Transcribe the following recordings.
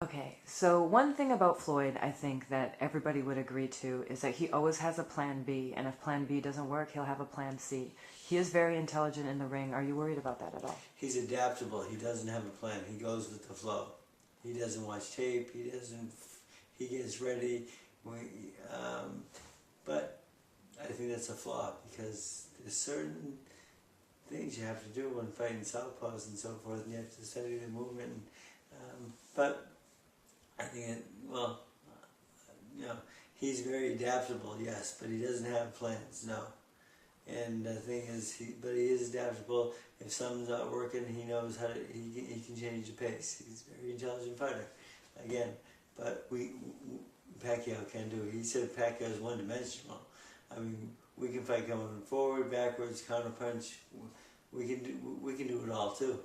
Okay, so one thing about Floyd, I think that everybody would agree to, is that he always has a plan B, and if plan B doesn't work, he'll have a plan C. He is very intelligent in the ring. Are you worried about that at all? He's adaptable. He doesn't have a plan. He goes with the flow. He doesn't watch tape. He gets ready. But I think that's a flaw because there's certain things you have to do when fighting southpaws and so forth, and you have to study the movement. But I think, he's very adaptable, yes, but he doesn't have plans, no. And the thing is, he is adaptable. If something's not working, he knows how to, he can change the pace. He's a very intelligent fighter, again. But Pacquiao can't do it. He said Pacquiao is one-dimensional. I mean, we can fight coming forward, backwards, counterpunch. We can do it all too.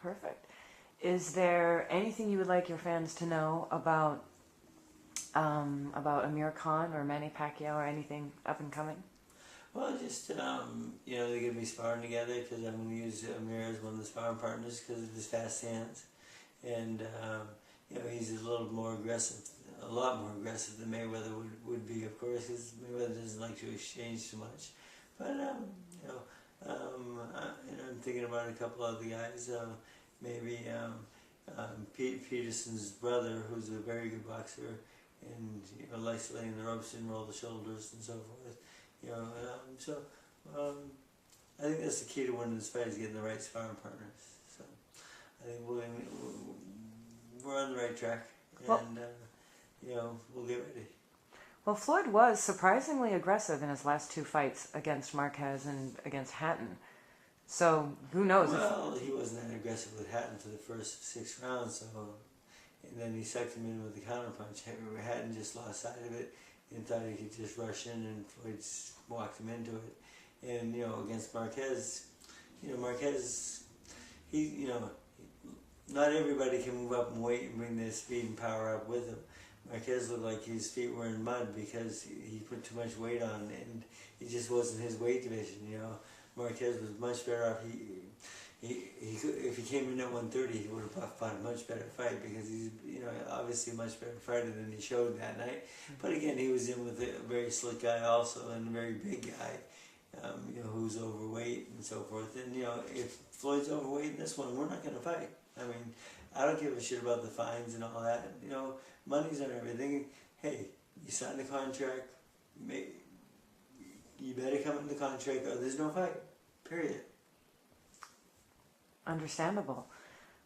Perfect. Is there anything you would like your fans to know about Amir Khan or Manny Pacquiao or anything up and coming? Well, just, they're going to be sparring together because I'm going to use Amir as one of the sparring partners because of his fast hands. And, he's a little more aggressive, a lot more aggressive than Mayweather would be, of course, because Mayweather doesn't like to exchange too much. But, I'm thinking about a couple other guys, maybe Pete Peterson's brother, who's a very good boxer, and likes to lay in the ropes and roll the shoulders and so forth. I think that's the key to winning this fight is getting the right sparring partners. So I think we're on the right track, and we'll get ready. Well, Floyd was surprisingly aggressive in his last two fights against Marquez and against Hatton. So who knows? Well, he wasn't that aggressive with Hatton for the first 6 rounds, and then he sucked him in with the counterpunch. Hatton just lost sight of it and thought he could just rush in, and Floyd walked him into it. And against Marquez, Marquez, not everybody can move up in weight and bring their speed and power up with him. Marquez looked like his feet were in mud because he put too much weight on, and it just wasn't his weight division. Marquez was much better off. If he came in at 130, he would have fought a much better fight because he's obviously a much better fighter than he showed that night. But again, he was in with a very slick guy also and a very big guy, who's overweight and so forth. And if Floyd's overweight in this one, we're not going to fight. I mean, I don't give a shit about the fines and all that. Money's on everything. Hey, you signed the contract. You better come in the contract or there's no fight. Period. Understandable.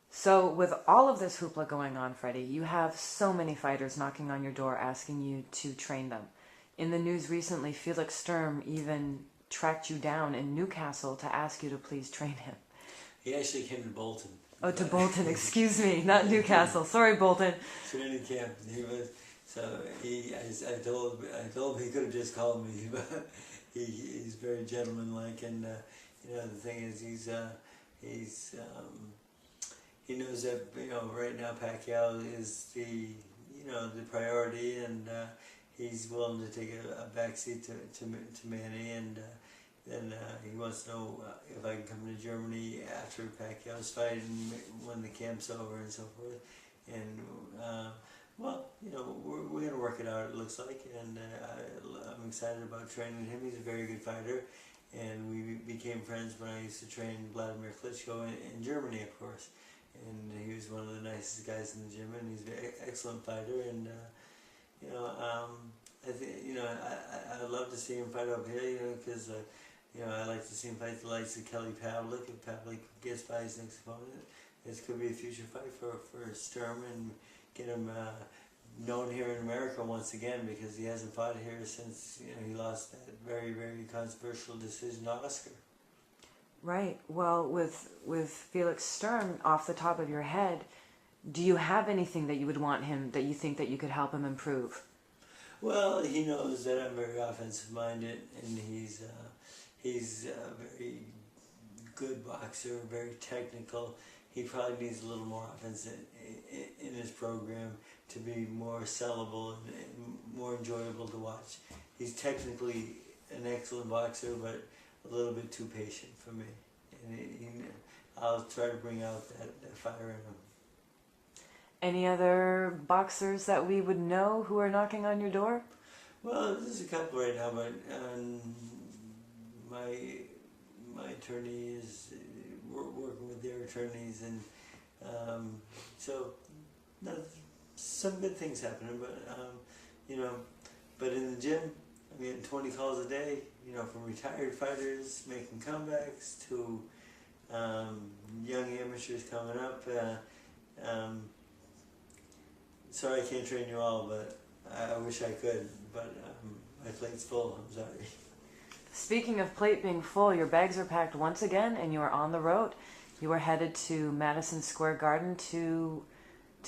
So with all of this hoopla going on, Freddie, you have so many fighters knocking on your door asking you to train them. In the news recently, Felix Sturm even tracked you down in Newcastle to ask you to please train him. He actually came to Bolton. Oh, to Bolton, excuse me, not Newcastle. Sorry, Bolton. Training camp. I told him he could have just called me, but he's very gentlemanlike, and the thing is he knows that right now Pacquiao is the priority, and he's willing to take a backseat to Manny, and then he wants to know if I can come to Germany after Pacquiao's fight and when the camp's over and so forth. And we're going to work it out, it looks like, and I'm excited about training him. He's a very good fighter, and we became friends when I used to train Vladimir Klitschko in Germany, of course. And he was one of the nicest guys in the gym, and he's an excellent fighter. And I think I'd love to see him fight up here, because I like to see him fight the likes of Kelly Pavlik. If Pavlik gets by his next opponent, this could be a future fight for Sturm, and get him known here in America once again, because he hasn't fought here since he lost that very, very controversial decision to Oscar. Right. Well, with Felix Sturm, off the top of your head, do you have anything that you would want him, that you think that you could help him improve? Well, he knows that I'm very offensive minded, and he's a very good boxer, very technical. He probably needs a little more offense in his program to be more sellable and more enjoyable to watch. He's technically an excellent boxer, but a little bit too patient for me. And I'll try to bring out that fire in him. Any other boxers that we would know who are knocking on your door? Well, there's a couple right now, but my attorney is working with their attorneys, and so some good things happening. But you know, but in the gym, I'm getting 20 calls a day. You know, from retired fighters making comebacks to young amateurs coming up. Sorry I can't train you all, but I wish I could, but my plate's full, I'm sorry. Speaking of plate being full, your bags are packed once again and you are on the road. You are headed to Madison Square Garden to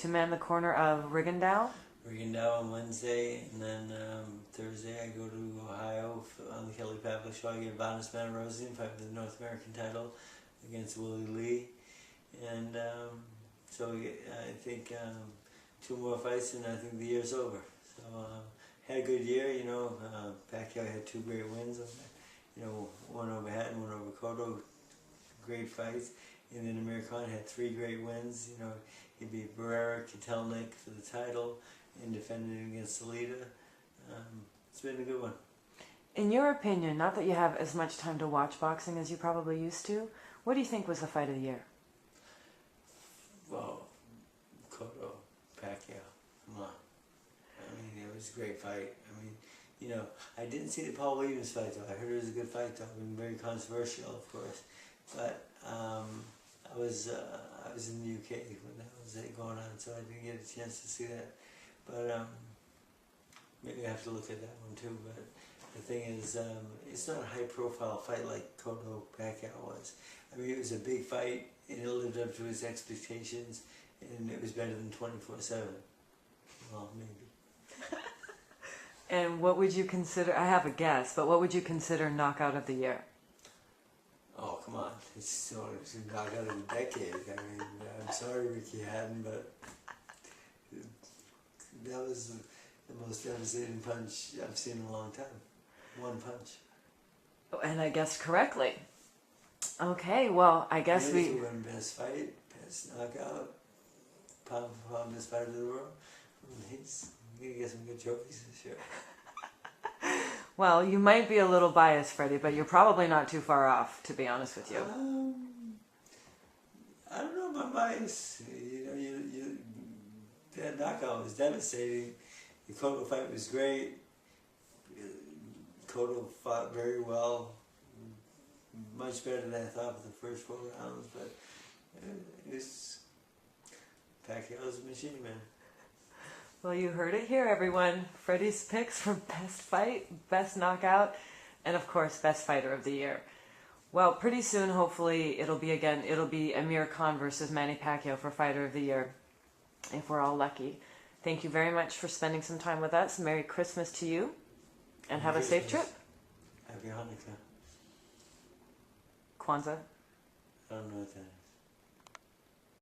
man the corner of Rigondeaux. Rigondeaux on Wednesday, and then Thursday I go to Ohio on the Kelly Pavlik show. I get Vanis Manarosian, fight for the North American title against Willie Lee. And so I think 2 more fights and I think the year's over. So had a good year, you know. Pacquiao had 2 great wins, you know, one over Hatton, one over Cotto, great fights. And then Amir Khan had 3 great wins. You know, he beat Barrera, Kotelnik for the title and defended against Salida. It's been a good one. In your opinion, not that you have as much time to watch boxing as you probably used to, what do you think was the fight of the year? Well, Cotto, Pacquiao, come on. I mean, it was a great fight. I mean, you know, I didn't see the Paul Williams fight though. I heard it was a good fight though. I mean, very controversial, of course. But I was in the UK when that was going on, so I didn't get a chance to see that. But maybe I have to look at that one too. But the thing is, it's not a high-profile fight like Cotto Pacquiao was. I mean, it was a big fight, and it lived up to his expectations, and it was better than 24/7. Well, maybe. And what would you consider, I have a guess, but what would you consider knockout of the year? Oh, come on. It's a knockout of the decade. I mean, I'm sorry, Ricky Hatton, but that was the most devastating punch I've seen in a long time. One punch. Oh, and I guessed correctly. Okay, well, I guess He won best fight, best knockout, pound for pound best fighter of the world. He's going to get some good trophies this year. Well, you might be a little biased, Freddie, but you're probably not too far off, to be honest with you. I don't know about bias. You know, that knockout was devastating. The Cotto fight was great. Cotto fought very well, much better than I thought for the first 4 rounds. But it was Pacquiao's a machine, man. Well, you heard it here, everyone. Freddie's picks for best fight, best knockout, and of course, best fighter of the year. Well, pretty soon, hopefully, it'll be Amir Khan versus Manny Pacquiao for fighter of the year, if we're all lucky. Thank you very much for spending some time with us. Merry Christmas to you, and have a safe trip. Happy Hanukkah. Kwanzaa. I don't know what that is.